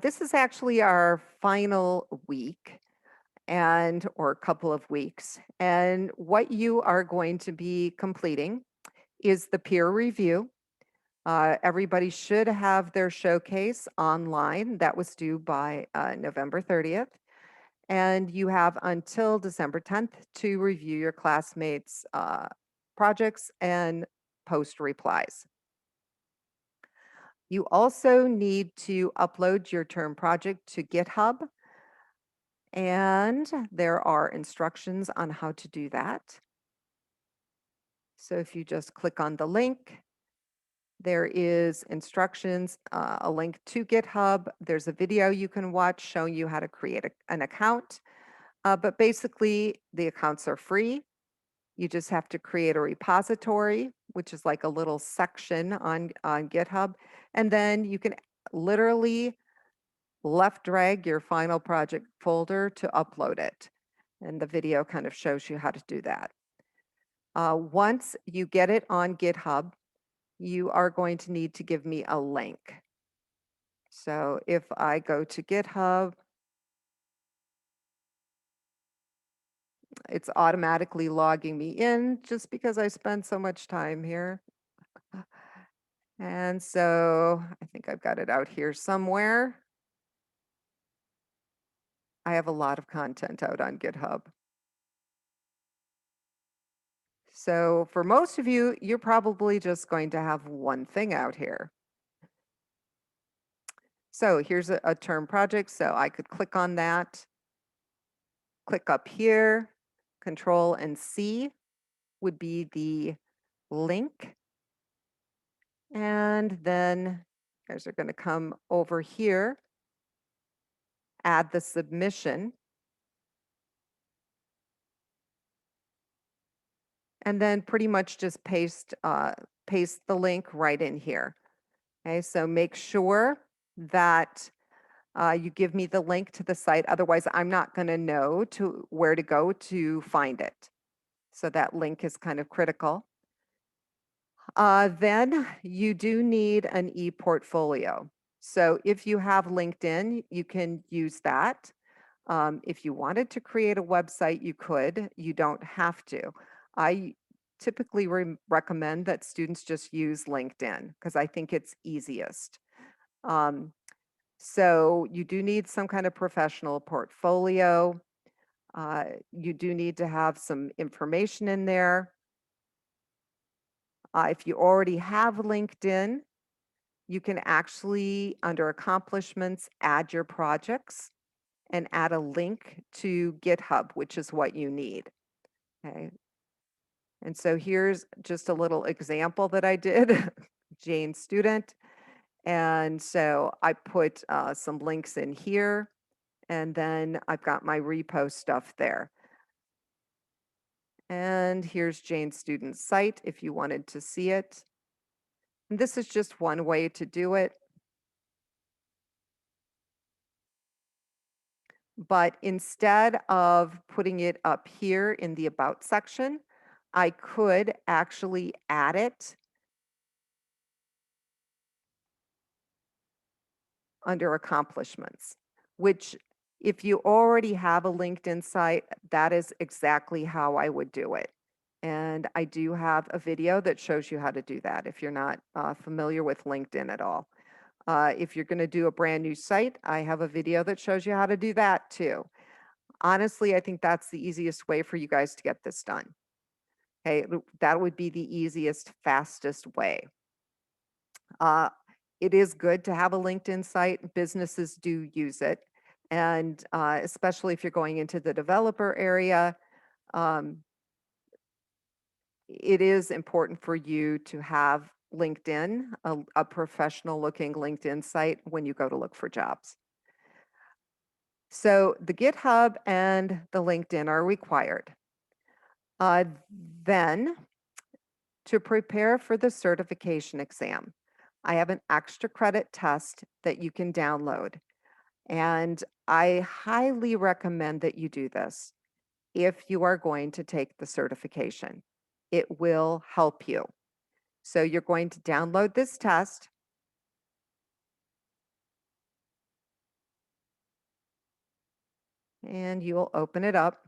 This is actually our final week and or couple of weeks. And what you are going to be completing is the peer review. Everybody should have their showcase online. That was due by November 30th. And you have until December 10th to review your classmates' projects and post replies. You also need to upload your term project to GitHub, and there are instructions on how to do that. So if you just click on the link, there is instructions, a link to GitHub. There's a video you can watch showing you how to create an account. But basically, the accounts are free. You just have to create a repository, which is like a little section on GitHub. And then you can literally left drag your final project folder to upload it. And the video kind of shows you how to do that. Once you get it on GitHub, you are going to need to give me a link. So if I go to GitHub, it's automatically logging me in just because I spend so much time here. And so I think I've got it out here somewhere. I have a lot of content out on GitHub. So for most of you, you're probably just going to have one thing out here. So here's a term project. So I could click on that, click up here, Control and C would be the link. And then you guys are going to come over here, add the submission. And then pretty much just paste the link right in here. Okay, so make sure that you give me the link to the site. Otherwise, I'm not going to know where to go to find it. So that link is kind of critical. Then you do need an e-portfolio. So if you have LinkedIn, you can use that. If you wanted to create a website, you could. You don't have to. I typically recommend that students just use LinkedIn because I think it's easiest. So you do need some kind of professional portfolio. You do need to have some information in there. If you already have LinkedIn, you can actually, under accomplishments, add your projects and add a link to GitHub, which is what you need. Okay. And so here's just a little example that I did, Jane student. And so I put some links in here, and then I've got my repo stuff there. And here's Jane student's site if you wanted to see it. And this is just one way to do it. But instead of putting it up here in the About section, I could actually add it under accomplishments, which if you already have a LinkedIn site, that is exactly how I would do it. And I do have a video that shows you how to do that if you're not familiar with LinkedIn at all. If you're going to do a brand new site, I have a video that shows you how to do that too. Honestly, I think that's the easiest way for you guys to get this done. Okay, that would be the easiest, fastest way. It is good to have a LinkedIn site. Businesses do use it. And especially if you're going into the developer area, it is important for you to have LinkedIn, a professional looking LinkedIn site when you go to look for jobs. So the GitHub and the LinkedIn are required. Then to prepare for the certification exam, I have an extra credit test that you can download. And I highly recommend that you do this if you are going to take the certification. It will help you. So you're going to download this test. And you'll open it up.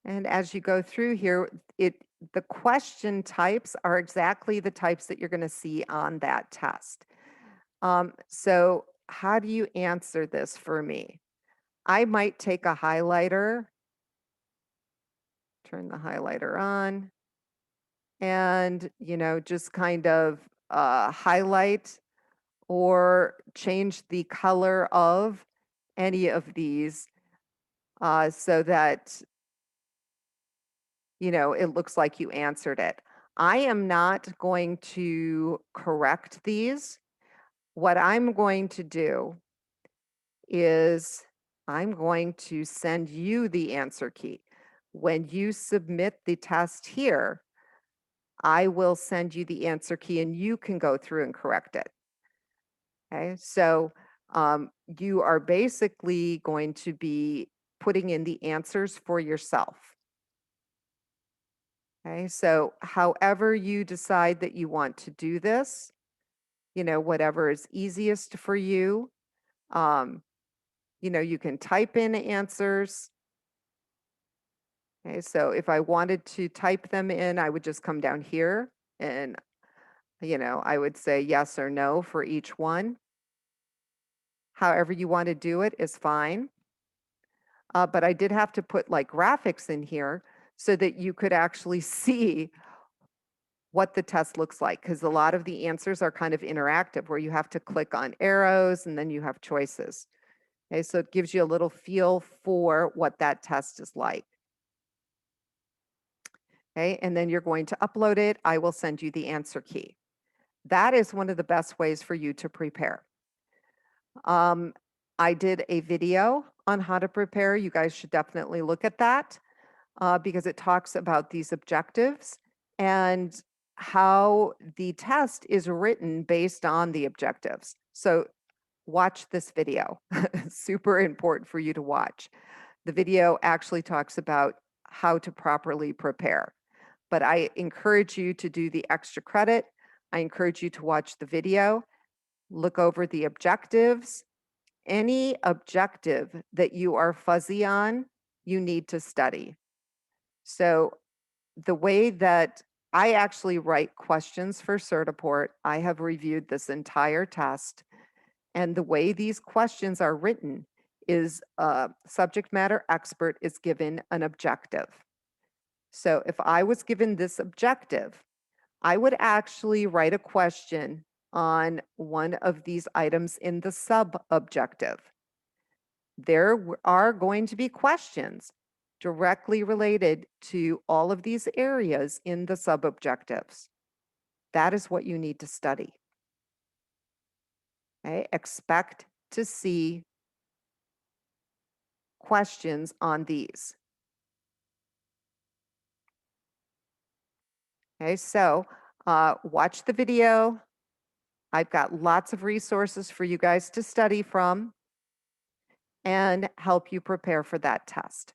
And as you go through here, the question types are exactly the types that you're going to see on that test. So how do you answer this for me? I might take a highlighter, turn the highlighter on, and, just kind of highlight or change the color of any of these so that, it looks like you answered it. I am not going to correct these. What I'm going to do is I'm going to send you the answer key. When you submit the test here, I will send you the answer key and you can go through and correct it. Okay, so you are basically going to be putting in the answers for yourself. Okay, so however you decide that you want to do this, whatever is easiest for you, um, you can type in answers. Okay, so if I wanted to type them in, I would just come down here and, I would say yes or no for each one. However you want to do it is fine. But I did have to put like graphics in here so that you could actually see what the test looks like, because a lot of the answers are kind of interactive where you have to click on arrows and then you have choices. Okay, so it gives you a little feel for what that test is like. Okay, and then you're going to upload it. I will send you the answer key. That is one of the best ways for you to prepare. Um, I did a video on how to prepare. You guys should definitely look at that because it talks about these objectives and how the test is written based on the objectives. So watch this video. Super important for you to watch. The video actually talks about how to properly prepare. But I encourage you to do the extra credit. I encourage you to watch the video, look over the objectives. Any objective that you are fuzzy on, you need to study. So the way that I actually write questions for Certiport, I have reviewed this entire test, and the way these questions are written is a subject matter expert is given an objective. So if I was given this objective, I would actually write a question on one of these items in the sub-objective. There are going to be questions directly related to all of these areas in the sub-objectives. That is what you need to study. Okay? Expect to see questions on these. Okay, so watch the video. I've got lots of resources for you guys to study from and help you prepare for that test.